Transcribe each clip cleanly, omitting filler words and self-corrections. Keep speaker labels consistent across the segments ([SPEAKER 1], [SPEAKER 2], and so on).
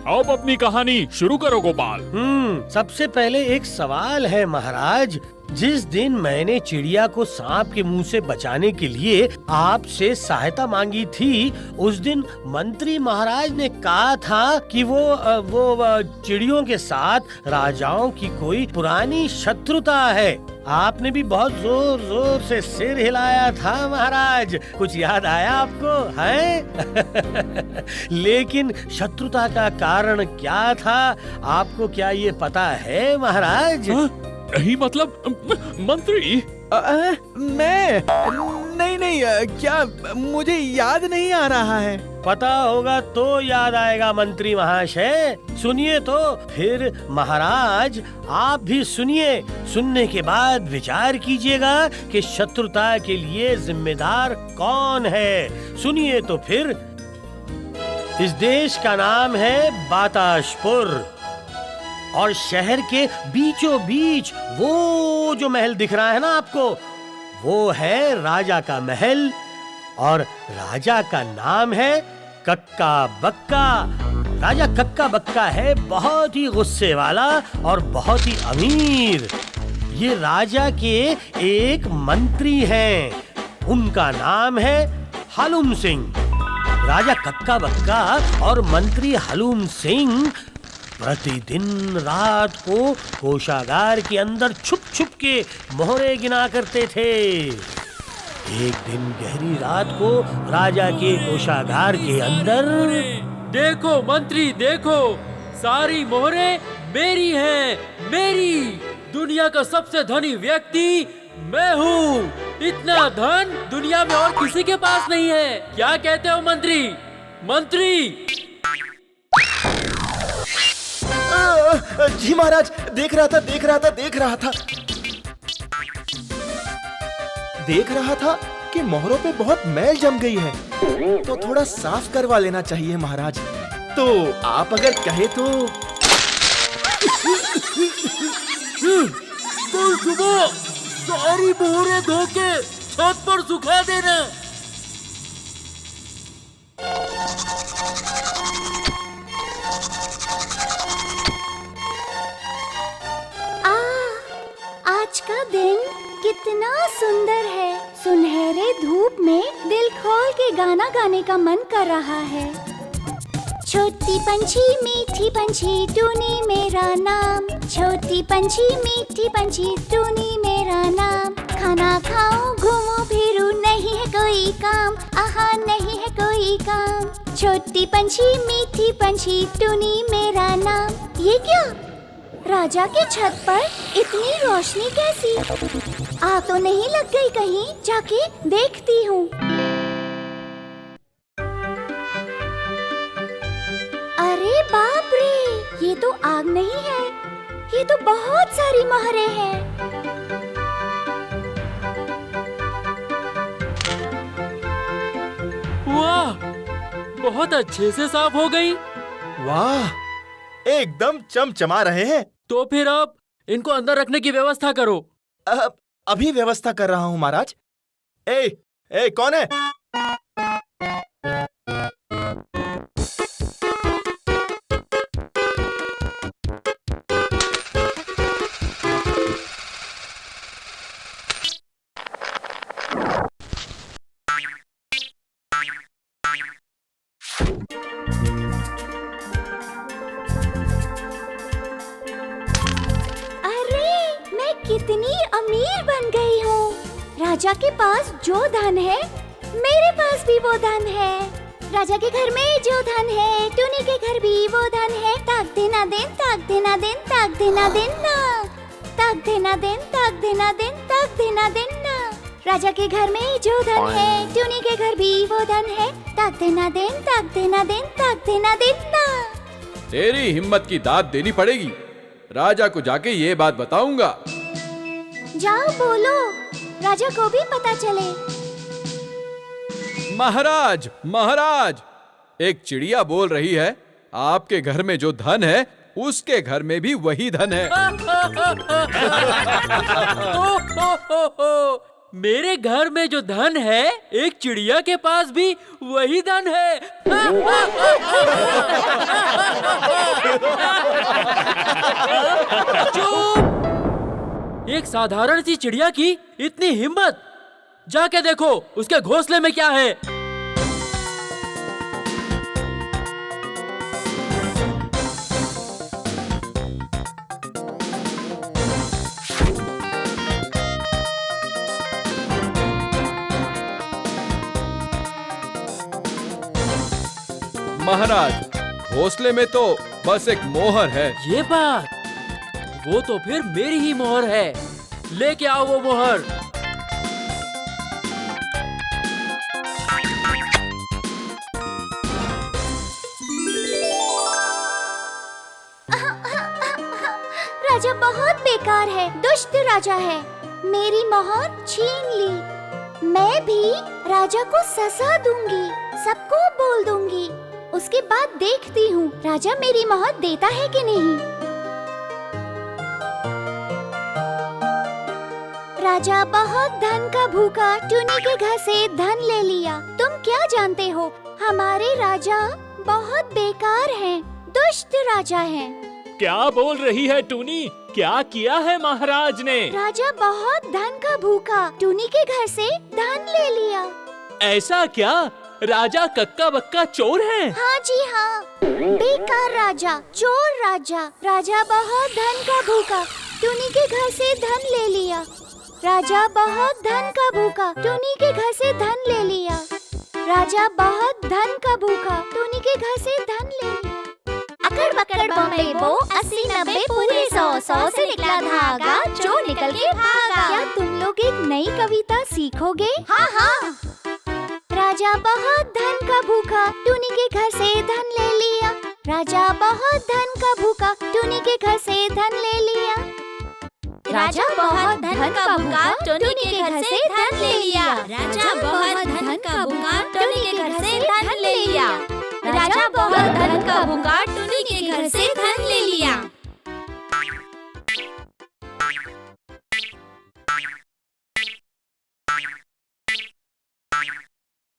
[SPEAKER 1] अब अपनी कहानी शुरू करो गोपाल।
[SPEAKER 2] सबसे पहले एक सवाल है महाराज। जिस दिन मैंने चिड़िया को सांप के मुंह से बचाने के लिए आपसे सहायता मांगी थी, उस दिन मंत्री महाराज ने कहा था कि वो चिड़ियों के साथ राजाओं की कोई पुरानी शत्रुता है। आपने भी बहुत जोर जोर से सिर हिलाया था महाराज। कुछ याद आया आपको है? लेकिन शत्रुता का कारण क्या था, आपको क्या ये पता है महाराज?
[SPEAKER 1] नहीं मतलब मंत्री।
[SPEAKER 3] मैं नहीं, क्या मुझे याद नहीं आ रहा है।
[SPEAKER 2] पता होगा तो याद आएगा मंत्री महाशय। सुनिए तो फिर महाराज, आप भी सुनिए। सुनने के बाद विचार कीजिएगा कि शत्रुता के लिए जिम्मेदार कौन है। सुनिए तो फिर। इस देश का नाम है बाताशपुर और शहर के बीचों बीच वो जो महल दिख रहा है ना आपको, वो है राजा का महल और राजा का नाम है कक्का बक्का। राजा कक्का बक्का है बहुत ही गुस्से वाला और बहुत ही अमीर। ये राजा के एक मंत्री हैं, उनका नाम है हलूम सिंह। राजा कक्का बक्का और मंत्री हलूम सिंह प्रतिदिन रात को कोषागार के अंदर छुप छुप के मोहरे गिना करते थे। एक दिन गहरी रात को राजा के कोषागार के अंदर,
[SPEAKER 4] देखो मंत्री देखो, सारी मोहरे मेरी हैं, मेरी। दुनिया का सबसे धनी व्यक्ति मैं हूँ। इतना धन दुनिया में और किसी के पास नहीं है। क्या कहते हो मंत्री? मंत्री
[SPEAKER 3] जी महाराज, देख रहा था कि मोहरों पे बहुत मैल जम गई है, तो थोड़ा साफ करवा लेना चाहिए महाराज। तो आप अगर कहे तो।
[SPEAKER 4] कल सुबह सारी मोहरे धो के छत पर सुखा देना।
[SPEAKER 5] आज का दिन कितना सुंदर है। सुनहरे धूप में दिल खोल के गाना गाने का मन कर रहा है। छोटी पंछी मीठी पंछी टूनी मेरा नाम, छोटी पंछी मीठी पंछी टूनी मेरा नाम। खाना खाऊं घूमूं फिरूं नहीं है कोई काम, आहा नहीं है कोई काम। छोटी पंछी मीठी पंछी टूनी मेरा नाम। ये क्या, राजा के छत पर इतनी रोशनी कैसी? आग तो नहीं लग गई कहीं? जाके देखती हूँ। अरे बाप रे, ये तो आग नहीं है, ये तो बहुत सारी मोहरे हैं।
[SPEAKER 4] वाह, बहुत अच्छे से साफ हो गई।
[SPEAKER 3] वाह, एकदम चमचमा रहे हैं।
[SPEAKER 4] तो फिर अब इनको अंदर रखने की व्यवस्था करो।
[SPEAKER 3] अभी व्यवस्था कर रहा हूँ महाराज। ए कौन है?
[SPEAKER 5] कितनी अमीर बन गई हूँ। राजा के पास जो धन है, मेरे पास भी वो धन है। राजा के घर में जो धन है, टूनी के घर भी वो धन है। ताक देना दिन, ताक देना दिन, ताक देना दिन ना, ताक देना दिन, ताक देना दिन, ताक देना दिन ना। राजा के घर में जो धन है, टूनी के घर भी वो धन है। ताक देना दिन, ताक देना दिन, ताक देना दिन ना।
[SPEAKER 6] तेरी हिम्मत की दाद देनी पड़ेगी। राजा को जाके ये बात बताऊंगा।
[SPEAKER 5] जाओ बोलो, राजा को भी पता चले।
[SPEAKER 6] महाराज, महाराज, एक चिड़िया बोल रही है, आपके घर में जो धन है, उसके घर में भी वही धन है।
[SPEAKER 4] मेरे घर में जो धन है, एक चिड़िया के पास भी वही धन है। साधारण सी चिड़िया की इतनी हिम्मत! जाके देखो उसके घोंसले में क्या है।
[SPEAKER 6] महाराज, घोंसले में तो बस एक मोहर है।
[SPEAKER 4] ये बात, वो तो फिर मेरी ही मोहर है। लेके आओ वो मोहर।
[SPEAKER 5] राजा बहुत बेकार है, दुष्ट राजा है। मेरी मोहर छीन ली। मैं भी राजा को सजा दूंगी, सबको बोल दूंगी। उसके बाद देखती हूँ राजा मेरी मोहर देता है कि नहीं। राजा बहुत धन का भूखा टूनी के घर से धन ले लिया। तुम क्या जानते हो, हमारे राजा बहुत बेकार हैं, दुष्ट राजा हैं।
[SPEAKER 1] क्या बोल रही है टूनी? क्या किया है महाराज ने?
[SPEAKER 5] राजा बहुत धन का भूखा टूनी के घर से धन ले लिया।
[SPEAKER 1] ऐसा क्या? राजा कक्का बक्का चोर हैं?
[SPEAKER 5] हाँ जी हाँ, बेकार राजा, चोर राजा। राजा बहुत धन का भूखा टूनी के घर से धन ले लिया। राजा बहुत धन का भूखा टूनी के घर से धन ले लिया। राजा बहुत धन का भूखा टूनी के घर से धन ले लिया। अकड़ बकड़ बम्बे बो 80 90 पूरे 100 से निकला धागा, जो निकल के भागा। क्या तुम लोग एक नई कविता सीखोगे? हाँ हाँ। राजा बहुत धन का भूखा टूनी के घर से धन ले लिया। राजा बहुत धन का भूखा टूनी के घर से धन ले लिया। राजा बहुत धन का भूखा टूनी के घर से धन ले लिया। राजा बहुत धन का भूखा टूनी के घर से धन ले लिया। राजा बहुत धन का भूखा टूनी के घर से धन ले लिया।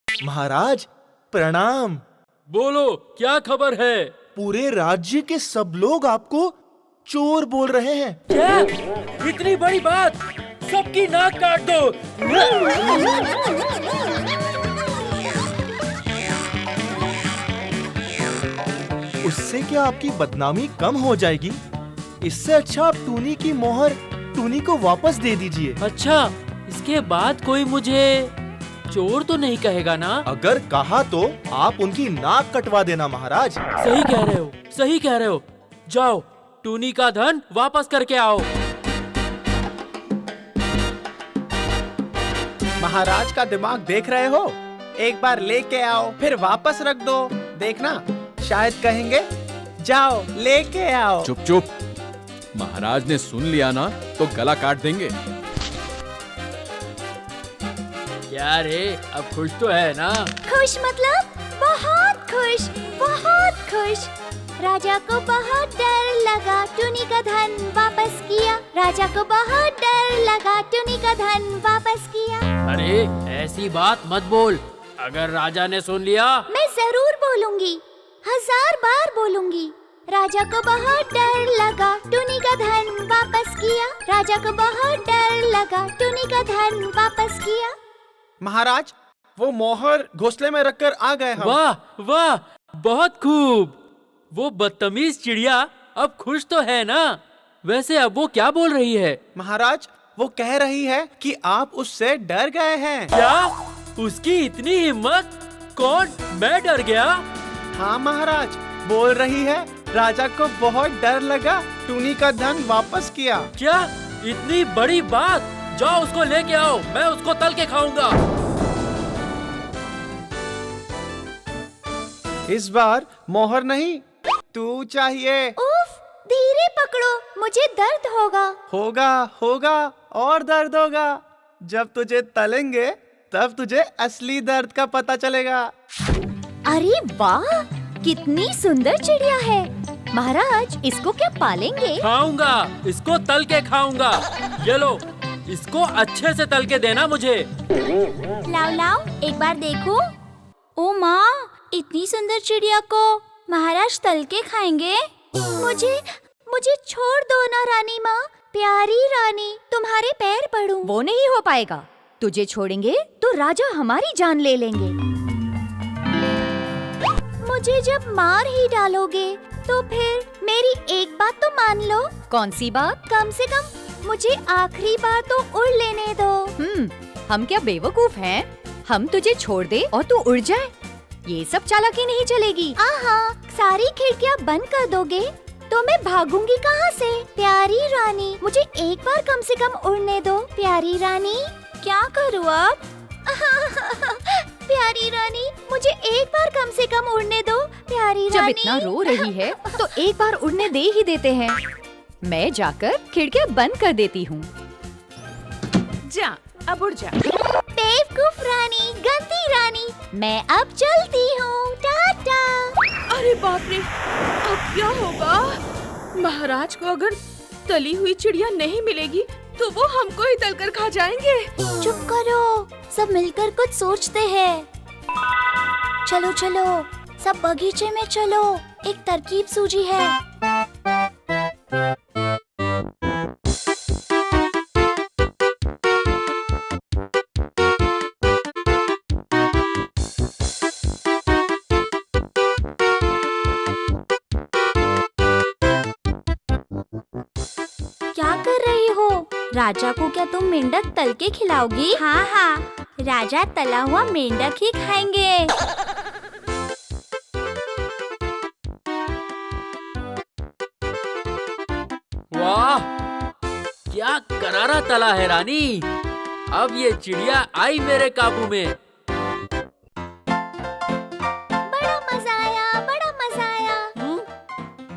[SPEAKER 3] महाराज प्रणाम।
[SPEAKER 4] बोलो, क्या खबर है?
[SPEAKER 3] पूरे राज्य के सब लोग आपको चोर बोल रहे हैं।
[SPEAKER 4] क्या? इतनी बड़ी बात? सबकी नाक काट दो।
[SPEAKER 3] उससे क्या आपकी बदनामी कम हो जाएगी? इससे अच्छा आप टूनी की मोहर टूनी को वापस दे दीजिए।
[SPEAKER 4] अच्छा, इसके बाद कोई मुझे चोर तो नहीं कहेगा ना?
[SPEAKER 3] अगर कहा तो आप उनकी नाक कटवा देना महाराज।
[SPEAKER 4] सही कह रहे हो, सही कह रहे हो। जाओ, टूनी का धन वापस करके आओ।
[SPEAKER 7] महाराज का दिमाग देख रहे हो? एक बार लेके आओ, फिर वापस रख दो। देखना, शायद कहेंगे जाओ लेके आओ।
[SPEAKER 6] चुप चुप। महाराज ने सुन लिया ना तो गला काट देंगे।
[SPEAKER 4] क्या रे, अब खुश तो है ना?
[SPEAKER 5] खुश मतलब बहुत खुश, बहुत खुश। राजा को बहुत डर लगा, टूनी का धन वापस किया। राजा को बहुत डर लगा, टूनी का धन वापस किया।
[SPEAKER 4] अरे ऐसी बात मत बोल, अगर राजा ने सुन लिया।
[SPEAKER 5] मैं जरूर बोलूंगी, 1000 बार बोलूंगी। राजा को बहुत डर लगा, टूनी का धन वापस किया। राजा को बहुत डर लगा, टूनी का धन वापस किया।
[SPEAKER 7] महाराज, वो मोहर घोंसले में रखकर आ गए हम।
[SPEAKER 4] वाह वाह, बहुत खूब। वो बदतमीज चिड़िया अब खुश तो है ना? वैसे अब वो क्या बोल रही है?
[SPEAKER 7] महाराज, वो कह रही है कि आप उससे डर गए हैं।
[SPEAKER 4] क्या? उसकी इतनी हिम्मत? कौन? मैं डर गया?
[SPEAKER 7] हाँ महाराज, बोल रही है राजा को बहुत डर लगा, टूनी का धन वापस किया।
[SPEAKER 4] क्या? इतनी बड़ी बात? जाओ उसको लेके आओ, मैं उसको तल के खाऊंगा।
[SPEAKER 7] इस बार मोहर नहीं, तू चाहिए।
[SPEAKER 5] उफ, धीरे पकड़ो, मुझे दर्द होगा।
[SPEAKER 7] होगा होगा और दर्द होगा। जब तुझे तलेंगे तब तुझे असली दर्द का पता चलेगा।
[SPEAKER 5] अरे वाह, कितनी सुंदर चिड़िया है। महाराज, इसको क्या पालेंगे?
[SPEAKER 4] खाऊंगा, इसको तल के खाऊंगा। ये लो, इसको अच्छे से तल के देना मुझे।
[SPEAKER 5] लाओ लाओ, एक बार देखो। ओ माँ, इतनी सुंदर चिड़िया को महाराज तल के खाएंगे? मुझे छोड़ दो ना रानी माँ, प्यारी रानी, तुम्हारे पैर पड़ूं।
[SPEAKER 8] वो नहीं हो पाएगा। तुझे छोड़ेंगे तो राजा हमारी जान ले लेंगे।
[SPEAKER 5] मुझे जब मार ही डालोगे तो फिर मेरी एक बात तो मान लो।
[SPEAKER 8] कौन सी बात?
[SPEAKER 5] कम से कम मुझे आखिरी बार तो उड़ लेने दो।
[SPEAKER 8] हम क्या बेवकूफ हैं? हम तुझे छोड़ दे और तू उड़ जाए? ये सब चालाकी नहीं चलेगी।
[SPEAKER 5] आहा, सारी खिड़कियाँ बंद कर दोगे तो मैं भागूंगी कहाँ से? प्यारी रानी, मुझे एक बार कम से कम उड़ने दो। प्यारी रानी, क्या करूँ अब? प्यारी रानी, मुझे एक बार कम से कम उड़ने दो। प्यारी
[SPEAKER 8] जब
[SPEAKER 5] रानी,
[SPEAKER 8] इतना रो रही है तो एक बार उड़ने दे ही देते हैं। मैं जाकर खिड़कियाँ बंद कर देती हूँ।
[SPEAKER 9] जा, अब उड़ जा।
[SPEAKER 5] बेवकूफ रानी, गंदी रानी, मैं अब चलती हूँ। टाटा।
[SPEAKER 9] अरे बाप रे, अब क्या होगा? महाराज को अगर तली हुई चिड़िया नहीं मिलेगी तो वो हमको ही तलकर खा जाएंगे।
[SPEAKER 5] चुप करो, सब मिलकर कुछ सोचते हैं। चलो चलो, सब बगीचे में चलो, एक तरकीब सूझी है। क्या कर रही हो? राजा को क्या तुम मेंढक तल के खिलाओगी? हाँ हाँ, राजा तला हुआ मेंढक ही खाएंगे।
[SPEAKER 4] वाह, क्या करारा तला है रानी। अब ये चिड़िया आई मेरे काबू में।
[SPEAKER 5] बड़ा मजा आया, बड़ा मजा आया।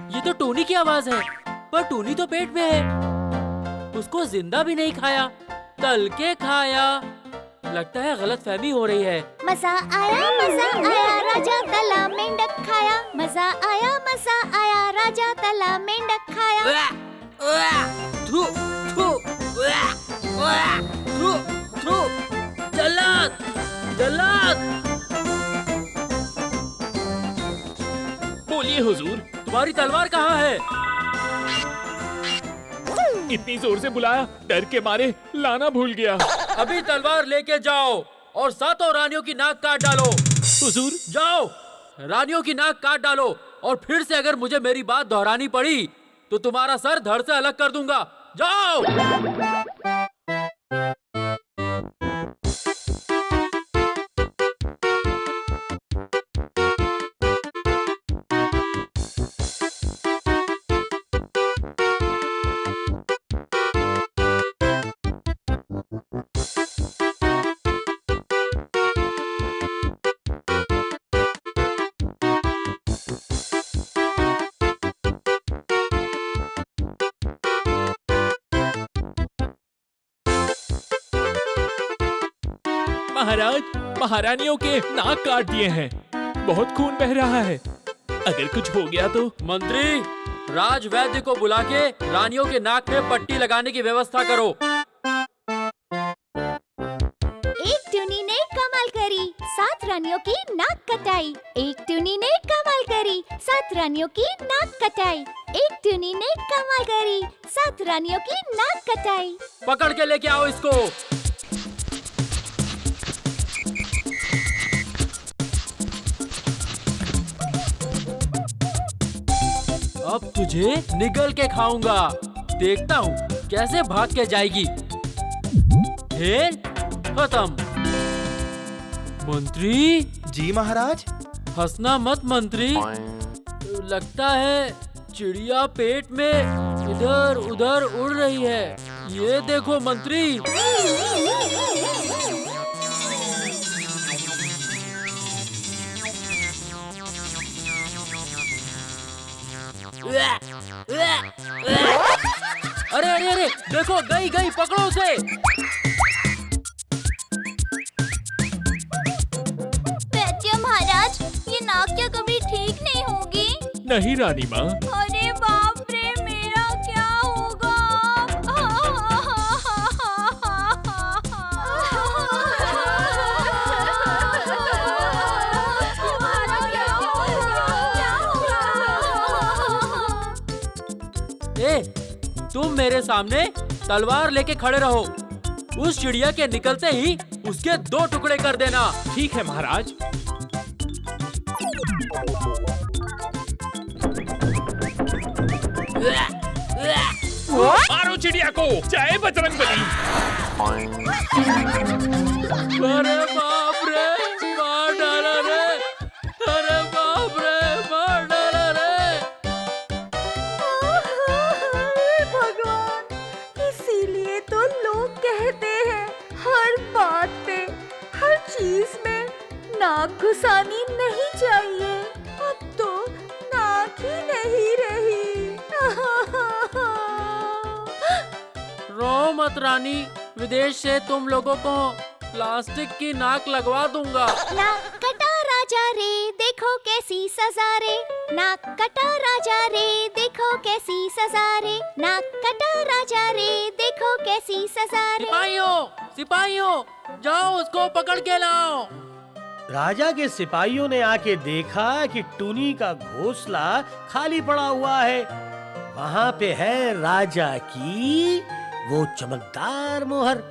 [SPEAKER 4] ये तो टोनी की आवाज है, पर टोनी तो पेट में है। उसको जिंदा भी नहीं खाया, तल के खाया। लगता है गलतफहमी हो रही है।
[SPEAKER 5] मजा आया, राजा तला मेंढक खाया। मजा आया, राजा तला मेंढक खाया।
[SPEAKER 4] थू, थू, थू, थू, जल्लाद, जल्लाद।
[SPEAKER 1] बोलिए हुजूर,
[SPEAKER 4] तुम्हारी तलवार कहाँ है?
[SPEAKER 1] इतनी जोर से बुलाया, डर के मारे लाना भूल गया।
[SPEAKER 4] अभी तलवार लेके जाओ और सातों रानियों की नाक काट डालो।
[SPEAKER 1] हुजूर,
[SPEAKER 4] जाओ, रानियों की नाक काट डालो, और फिर से अगर मुझे मेरी बात दोहरानी पड़ी तो तुम्हारा सर धड़ से अलग कर दूंगा। जाओ।
[SPEAKER 1] महाराज, महारानियों के नाक काट दिए हैं। बहुत खून बह रहा है। अगर कुछ हो गया तो?
[SPEAKER 4] मंत्री, राज वैद्य को बुला के रानियों के नाक में पट्टी लगाने की व्यवस्था करो।
[SPEAKER 5] एक टूनी ने कमाल करी, 7 रानियों की नाक कटाई। एक टूनी ने कमाल करी, 7 रानियों की नाक कटाई। एक टूनी ने कमाल करी, 7 रानियों की नाक कटाई।
[SPEAKER 4] पकड़ के लेके आओ इसको। अब तुझे निगल के खाऊंगा। देखता हूँ कैसे भाग के जाएगी। खेल खत्म। मंत्री,
[SPEAKER 3] जी महाराज।
[SPEAKER 4] हंसना मत मंत्री। लगता है चिड़िया पेट में इधर उधर उड़ रही है। ये देखो मंत्री। अरे अरे अरे, देखो गई गई, पकड़ो उसे।
[SPEAKER 5] वैद्य महाराज, ये नाक क्या कभी ठीक नहीं होगी?
[SPEAKER 1] नहीं रानी माँ।
[SPEAKER 5] अरे बाप रे, मेरा क्या होगा?
[SPEAKER 4] ए, तुम मेरे सामने तलवार लेके खड़े रहो। उस चिड़िया के निकलते ही उसके 2 टुकड़े कर देना।
[SPEAKER 1] ठीक है महाराज। मारो चिड़िया को, जय बजरंगबली।
[SPEAKER 4] अरे बाप रे, मार डाला रे। अरे बाप रे, मार डाला रे।
[SPEAKER 5] भगवान, इसीलिए तो लोग कहते हैं हर बात पे, हर चीज में नाक घुसानी नहीं चाहिए। अब तो नाक ही नहीं रही।
[SPEAKER 4] रो मत रानी, विदेश से तुम लोगों को प्लास्टिक की नाक लगवा दूंगा।
[SPEAKER 5] नाक कटा राजा रे, देखो कैसी सजा रे। नाक कटा राजा रे, देखो कैसी सजा रे। नाक कटा राजा रे, देखो कैसी सजा रे।
[SPEAKER 4] सिपाहियों, सिपाहियों, जाओ उसको पकड़ के लाओ।
[SPEAKER 2] राजा के सिपाहियों ने आके देखा कि टूनी का घोंसला खाली पड़ा हुआ है। वहाँ पे है राजा की वो चमकदार मोहर।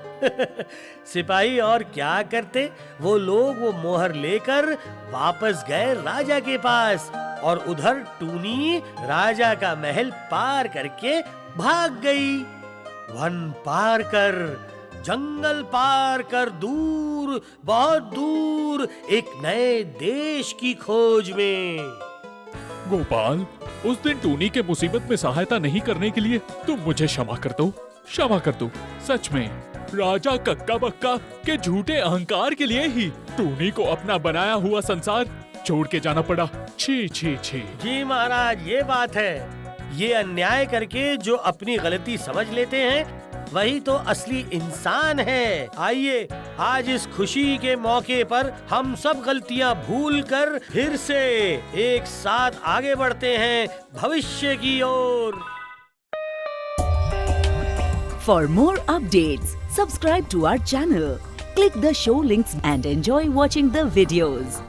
[SPEAKER 2] सिपाही और क्या करते, वो लोग वो मोहर लेकर वापस गए राजा के पास, और उधर टूनी राजा का महल पार करके भाग गई। वन पार कर, जंगल पार कर, दूर, बहुत दूर, एक नए देश की खोज में।
[SPEAKER 1] गोपाल, उस दिन टूनी के मुसीबत में सहायता नहीं करने के लिए तुम मुझे क्षमा कर दो, क्षमा कर दो। सच में राजा कक्का बक्का के झूठे अहंकार के लिए ही टूनी को अपना बनाया हुआ संसार छोड़ के जाना पड़ा। छी छी छी।
[SPEAKER 2] जी महाराज, ये बात है। ये अन्याय करके जो अपनी गलती समझ लेते हैं, वही तो असली इंसान है। आइए, आज इस खुशी के मौके पर हम सब गलतियां भूलकर फिर से एक साथ आगे बढ़ते हैं भविष्य की ओर।
[SPEAKER 10] For more updates, subscribe to our channel, click the show links and enjoy watching the videos.